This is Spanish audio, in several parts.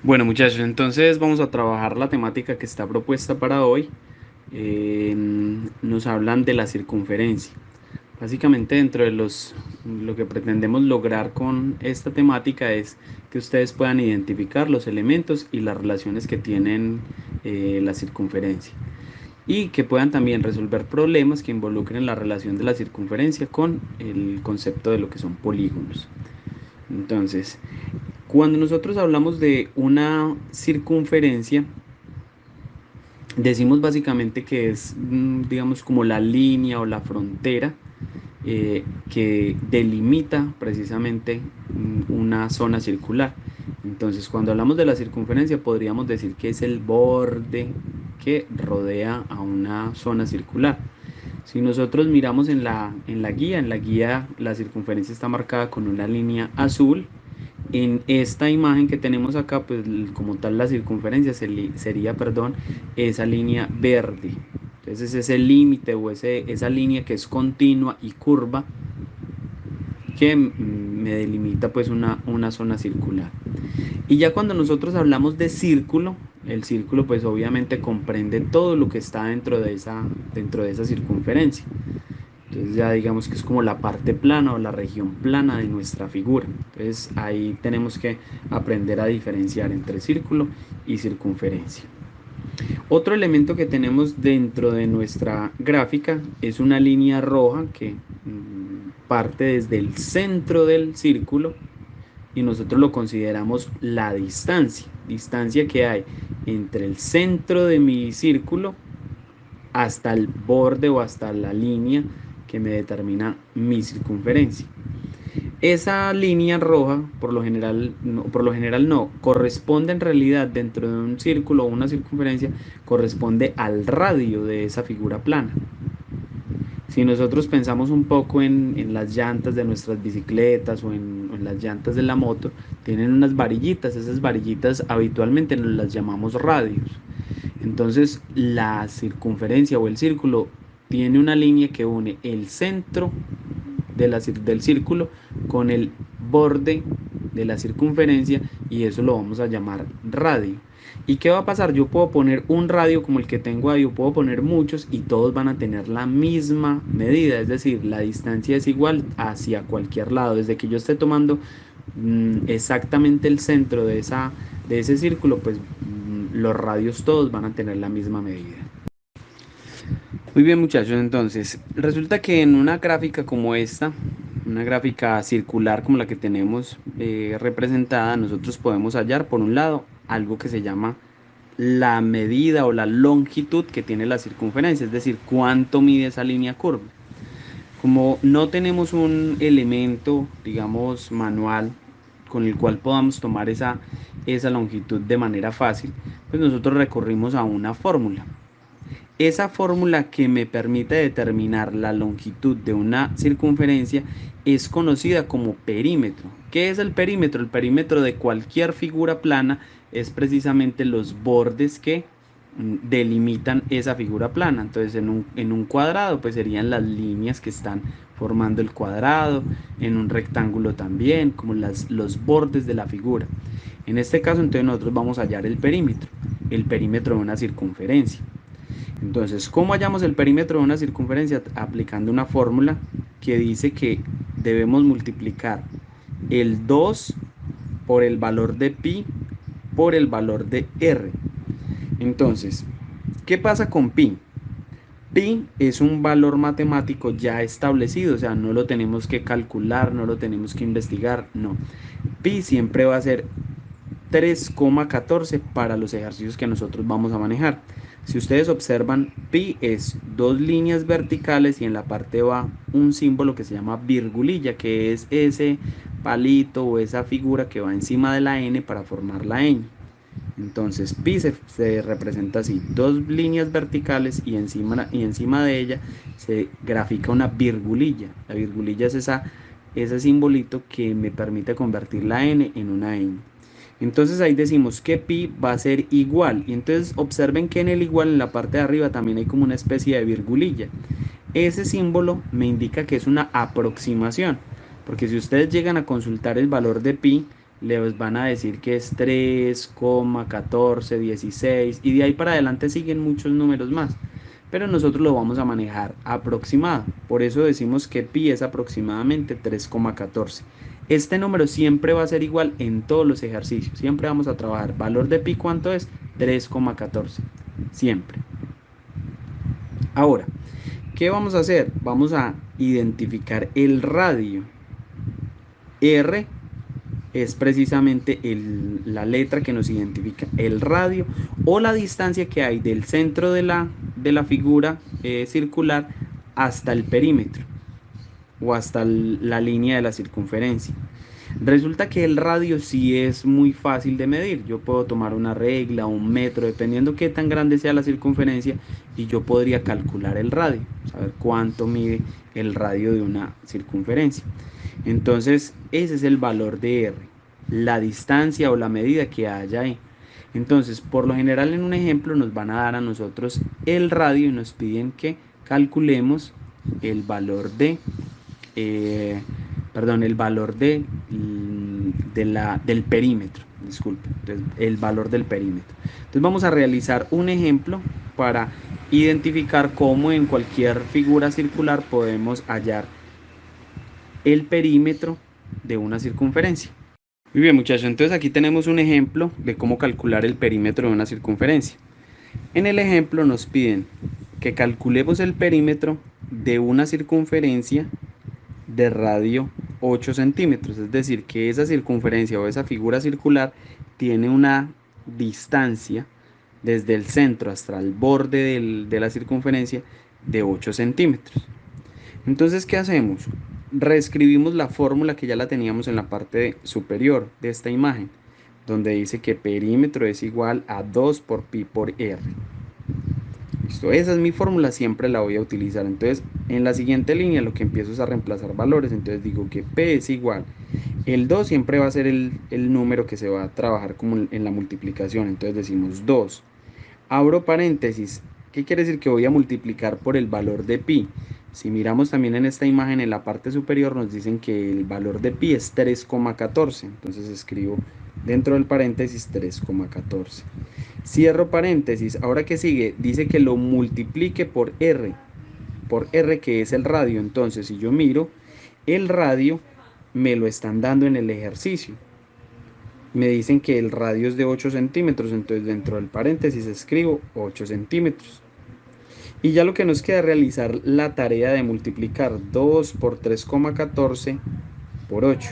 Bueno, muchachos, entonces vamos a trabajar la temática que está propuesta para hoy. Nos hablan de la circunferencia. Básicamente, lo que pretendemos lograr con esta temática es que ustedes puedan identificar los elementos y las relaciones que tienen la circunferencia y que puedan también resolver problemas que involucren la relación de la circunferencia con el concepto de lo que son polígonos. Entonces, cuando nosotros hablamos de una circunferencia, decimos básicamente que es, digamos, como la línea o la frontera que delimita precisamente una zona circular. Entonces, cuando hablamos de la circunferencia, podríamos decir que es el borde que rodea a una zona circular. Si nosotros miramos en la guía la circunferencia está marcada con una línea azul. En esta imagen que tenemos acá, pues como tal la circunferencia sería, perdón, esa línea verde. Entonces es el límite o esa línea que es continua y curva que me delimita pues una zona circular. Y ya cuando nosotros hablamos de círculo, el círculo pues obviamente comprende todo lo que está dentro de esa circunferencia. Entonces ya digamos que es como la parte plana o la región plana de nuestra figura. Entonces ahí tenemos que aprender a diferenciar entre círculo y circunferencia. Otro elemento que tenemos dentro de nuestra gráfica es una línea roja que parte desde el centro del círculo y nosotros lo consideramos la distancia que hay entre el centro de mi círculo hasta el borde o hasta la línea que me determina mi circunferencia. Esa línea roja, por lo general no, corresponde en realidad dentro de un círculo o una circunferencia, corresponde al radio de esa figura plana. Si nosotros pensamos un poco en las llantas de nuestras bicicletas o en las llantas de la moto, tienen unas varillitas, esas varillitas habitualmente nos las llamamos radios. Entonces la circunferencia o el círculo tiene una línea que une el centro del círculo con el borde de la circunferencia y eso lo vamos a llamar radio. ¿Y qué va a pasar? Yo puedo poner un radio como el que tengo ahí, yo puedo poner muchos y todos van a tener la misma medida, es decir, la distancia es igual hacia cualquier lado. Desde que yo esté tomando exactamente el centro de ese círculo, pues los radios todos van a tener la misma medida. Muy bien, muchachos, entonces resulta que en una gráfica como esta, una gráfica circular como la que tenemos representada, nosotros podemos hallar por un lado algo que se llama la medida o la longitud que tiene la circunferencia, es decir, cuánto mide esa línea curva. Como no tenemos un elemento, digamos, manual con el cual podamos tomar esa longitud de manera fácil, pues nosotros recurrimos a una fórmula. Esa fórmula que me permite determinar la longitud de una circunferencia es conocida como perímetro. ¿Qué es el perímetro? El perímetro de cualquier figura plana es precisamente los bordes que delimitan esa figura plana. Entonces en un cuadrado pues serían las líneas que están formando el cuadrado, en un rectángulo también, como los bordes de la figura. En este caso entonces nosotros vamos a hallar el perímetro de una circunferencia. Entonces, ¿cómo hallamos el perímetro de una circunferencia? Aplicando una fórmula que dice que debemos multiplicar el 2 por el valor de pi por el valor de r. Entonces, ¿qué pasa con pi? Pi es un valor matemático ya establecido, o sea, no lo tenemos que calcular, no lo tenemos que investigar, no. Pi siempre va a ser 3,14 para los ejercicios que nosotros vamos a manejar. Si ustedes observan, pi es dos líneas verticales y en la parte va un símbolo que se llama virgulilla, que es ese palito o esa figura que va encima de la n para formar la ñ. Entonces pi se representa así, dos líneas verticales y encima de ella se grafica una virgulilla. La virgulilla es ese simbolito que me permite convertir la n en una ñ. Entonces ahí decimos que pi va a ser igual. Y entonces observen que en el igual, en la parte de arriba, también hay como una especie de virgulilla. Ese símbolo me indica que es una aproximación. Porque si ustedes llegan a consultar el valor de pi, les van a decir que es 3,14, 16 y de ahí para adelante siguen muchos números más. Pero nosotros lo vamos a manejar aproximado. Por eso decimos que pi es aproximadamente 3,14. Este número siempre va a ser igual en todos los ejercicios. Siempre vamos a trabajar. Valor de pi, ¿cuánto es? 3,14. Siempre. Ahora, ¿qué vamos a hacer? Vamos a identificar el radio. R es precisamente la letra que nos identifica el radio o la distancia que hay del centro de la figura circular hasta el perímetro o hasta la línea de la circunferencia. Resulta que el radio sí es muy fácil de medir. Yo puedo tomar una regla, un metro, dependiendo qué tan grande sea la circunferencia, y yo podría calcular el radio, saber cuánto mide el radio de una circunferencia. Entonces, ese es el valor de R, la distancia o la medida que haya ahí. Entonces, por lo general en un ejemplo nos van a dar a nosotros el radio y nos piden que calculemos el valor de el valor del perímetro, disculpe, entonces, el valor del perímetro. Entonces vamos a realizar un ejemplo para identificar cómo en cualquier figura circular podemos hallar el perímetro de una circunferencia. Muy bien, muchachos, entonces aquí tenemos un ejemplo de cómo calcular el perímetro de una circunferencia. En el ejemplo nos piden que calculemos el perímetro de una circunferencia de radio 8 centímetros, es decir, que esa circunferencia o esa figura circular tiene una distancia desde el centro hasta el borde de la circunferencia de 8 centímetros. Entonces, ¿qué hacemos? Reescribimos la fórmula que ya la teníamos en la parte superior de esta imagen, donde dice que perímetro es igual a 2 por pi por r. Listo, esa es mi fórmula, siempre la voy a utilizar. Entonces, en la siguiente línea lo que empiezo es a reemplazar valores. Entonces digo que P es igual. El 2 siempre va a ser el número que se va a trabajar como en la multiplicación. Entonces decimos 2. Abro paréntesis. ¿Qué quiere decir? Que voy a multiplicar por el valor de pi. Si miramos también en esta imagen, en la parte superior nos dicen que el valor de pi es 3,14. Entonces escribo dentro del paréntesis 3,14. Cierro paréntesis. Ahora que sigue, dice que lo multiplique por R que es el radio. Entonces, si yo miro, el radio me lo están dando en el ejercicio. Me dicen que el radio es de 8 centímetros, entonces dentro del paréntesis escribo 8 centímetros. Y ya lo que nos queda es realizar la tarea de multiplicar 2 por 3,14 por 8.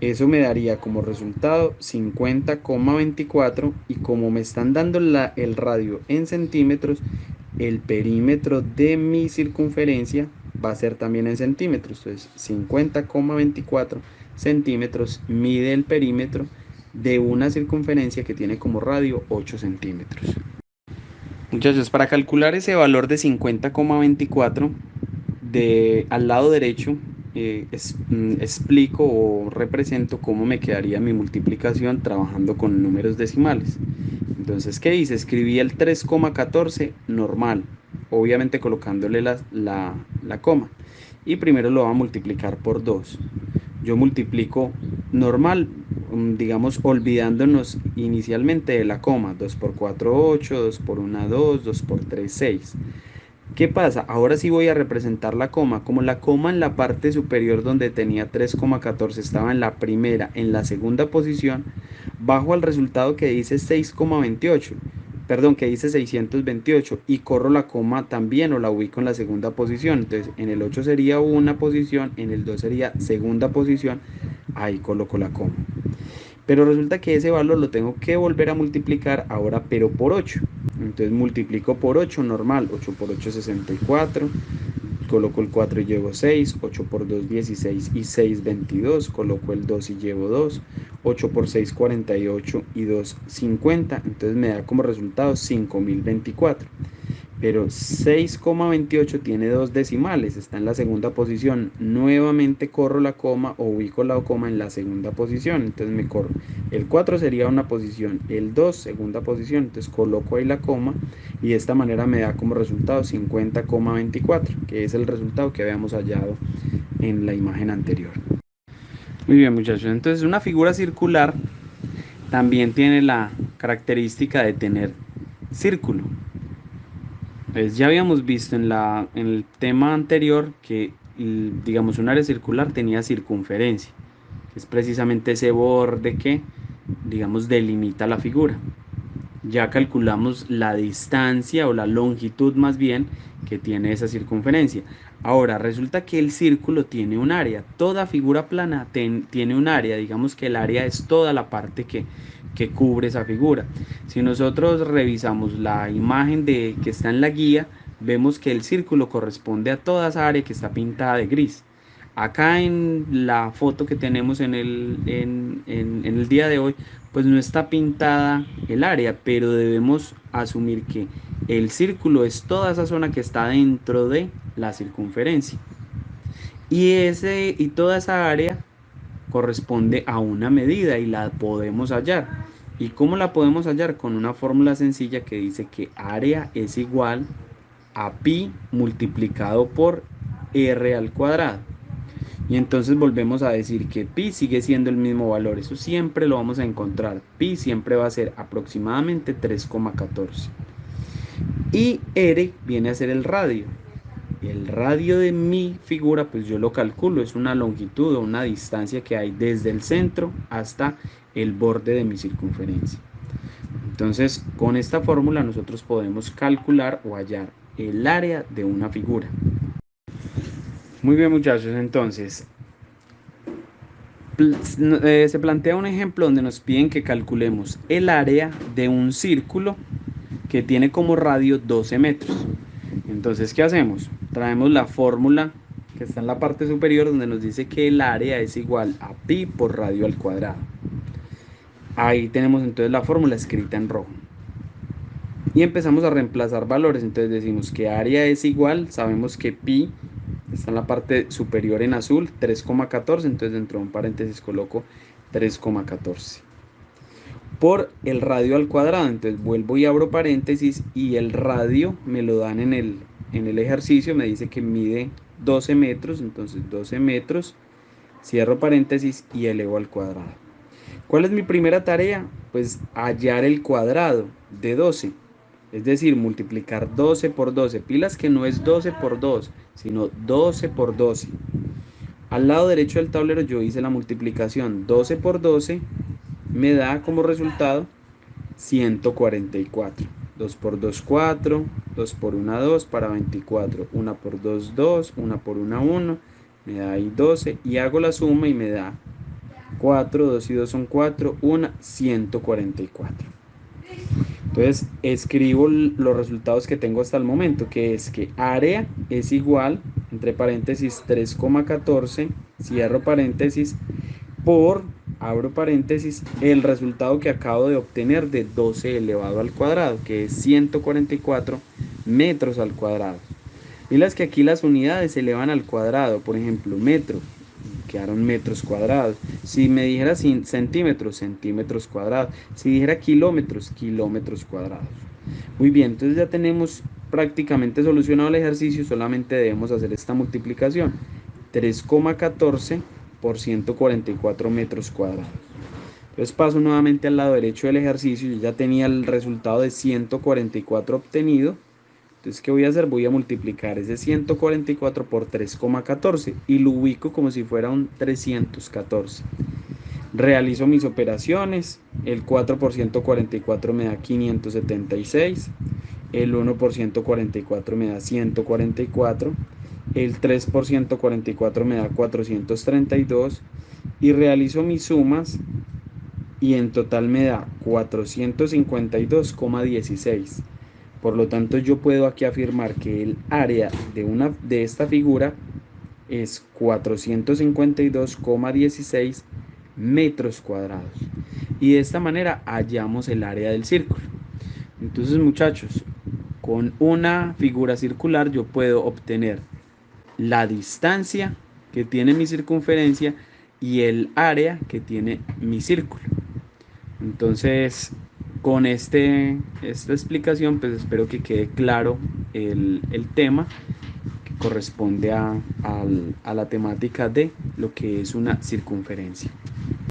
Eso me daría como resultado 50,24 y como me están dando el radio en centímetros, el perímetro de mi circunferencia va a ser también en centímetros. Entonces 50,24 centímetros mide el perímetro de una circunferencia que tiene como radio 8 centímetros. Muchachos, para calcular ese valor de 50,24 al lado derecho explico o represento cómo me quedaría mi multiplicación trabajando con números decimales. Entonces, ¿qué hice? Escribí el 3,14 normal, obviamente colocándole la coma. Y primero lo voy a multiplicar por 2. Yo multiplico normal, digamos, olvidándonos inicialmente de la coma. 2 por 4, 8, 2 por 1, 2, 2 por 3, 6. ¿Qué pasa? Ahora sí voy a representar la coma. Como la coma en la parte superior donde tenía 3,14 estaba en la primera, en la segunda posición, bajo al resultado que dice 6,28. Perdón, que dice 628 y corro la coma también o la ubico en la segunda posición. Entonces en el 8 sería una posición, en el 2 sería segunda posición, ahí coloco la coma. Pero resulta que ese valor lo tengo que volver a multiplicar ahora, pero por 8. Entonces multiplico por 8 normal, 8 por 8 64, coloco el 4 y llevo 6, 8 por 2 16 y 6 22, coloco el 2 y llevo 2, 8 por 6 48 y 2 50, entonces me da como resultado 5024. Pero 6,28 tiene dos decimales, está en la segunda posición. Nuevamente corro la coma o ubico la coma en la segunda posición, entonces me corro. El 4 sería una posición, el 2 segunda posición, entonces coloco ahí la coma y de esta manera me da como resultado 50,24, que es el resultado que habíamos hallado en la imagen anterior. Muy bien, muchachos. Entonces, una figura circular también tiene la característica de tener círculo. Pues ya habíamos visto en el tema anterior que, digamos, un área circular tenía circunferencia, que es precisamente ese borde que, digamos, delimita la figura. Ya calculamos la distancia o la longitud más bien que tiene esa circunferencia. Ahora, resulta que el círculo tiene un área. Toda figura plana tiene un área. Digamos que el área es toda la parte que cubre esa figura. Si nosotros revisamos la imagen que está en la guía, vemos que el círculo corresponde a toda esa área que está pintada de gris. Acá en la foto que tenemos en el día de hoy, pues no está pintada el área, pero debemos asumir que el círculo es toda esa zona que está dentro de la circunferencia. Y toda esa área corresponde a una medida y la podemos hallar. ¿Y cómo la podemos hallar? Con una fórmula sencilla que dice que área es igual a pi multiplicado por r al cuadrado. Y entonces volvemos a decir que pi sigue siendo el mismo valor, eso siempre lo vamos a encontrar. Pi siempre va a ser aproximadamente 3,14. Y r viene a ser el radio. Y el radio de mi figura, pues yo lo calculo, es una longitud o una distancia que hay desde el centro hasta el borde de mi circunferencia. Entonces, con esta fórmula nosotros podemos calcular o hallar el área de una figura. Muy bien, muchachos, entonces se plantea un ejemplo donde nos piden que calculemos el área de un círculo que tiene como radio 12 metros. Entonces, ¿qué hacemos? Traemos la fórmula que está en la parte superior donde nos dice que el área es igual a pi por radio al cuadrado. Ahí tenemos entonces la fórmula escrita en rojo. Y empezamos a reemplazar valores. Entonces decimos que área es igual, sabemos que pi está en la parte superior en azul, 3,14, entonces dentro de un paréntesis coloco 3,14 por el radio al cuadrado. Entonces vuelvo y abro paréntesis y el radio me lo dan en el ejercicio, me dice que mide 12 metros, entonces 12 metros, cierro paréntesis y elevo al cuadrado. ¿Cuál es mi primera tarea? Pues hallar el cuadrado de 12, es decir, multiplicar 12 por 12, pilas que no es 12 por 2, sino 12 por 12. Al lado derecho del tablero yo hice la multiplicación, 12 por 12 me da como resultado 144. 2 por 2, 4, 2 por 1, 2 para 24, 1 por 2, 2, 1 por 1, 1, me da ahí 12 y hago la suma y me da 4, 2 y 2 son 4, 1, 144. Entonces escribo los resultados que tengo hasta el momento, que es que área es igual, entre paréntesis 3,14, cierro paréntesis, por, abro paréntesis, el resultado que acabo de obtener de 12 elevado al cuadrado, que es 144 metros al cuadrado. Miras que aquí las unidades se elevan al cuadrado, por ejemplo, metro, quedaron metros cuadrados. Si me dijera centímetros, centímetros cuadrados. Si dijera kilómetros, kilómetros cuadrados. Muy bien, entonces ya tenemos prácticamente solucionado el ejercicio, solamente debemos hacer esta multiplicación. 3,14 por 144 metros cuadrados. Entonces paso nuevamente al lado derecho del ejercicio, yo ya tenía el resultado de 144 obtenido. Entonces, ¿qué voy a hacer? Voy a multiplicar ese 144 por 3,14 y lo ubico como si fuera un 314. Realizo mis operaciones, el 4 por 144 me da 576, el 1 por 144 me da 144, el 3 por 144 me da 432 y realizo mis sumas y en total me da 452,16. Por lo tanto, yo puedo aquí afirmar que el área de esta figura es 452,16 metros cuadrados. Y de esta manera hallamos el área del círculo. Entonces, muchachos, con una figura circular yo puedo obtener la distancia que tiene mi circunferencia y el área que tiene mi círculo. Entonces, con esta explicación, pues espero que quede claro el tema corresponde a la temática de lo que es una circunferencia.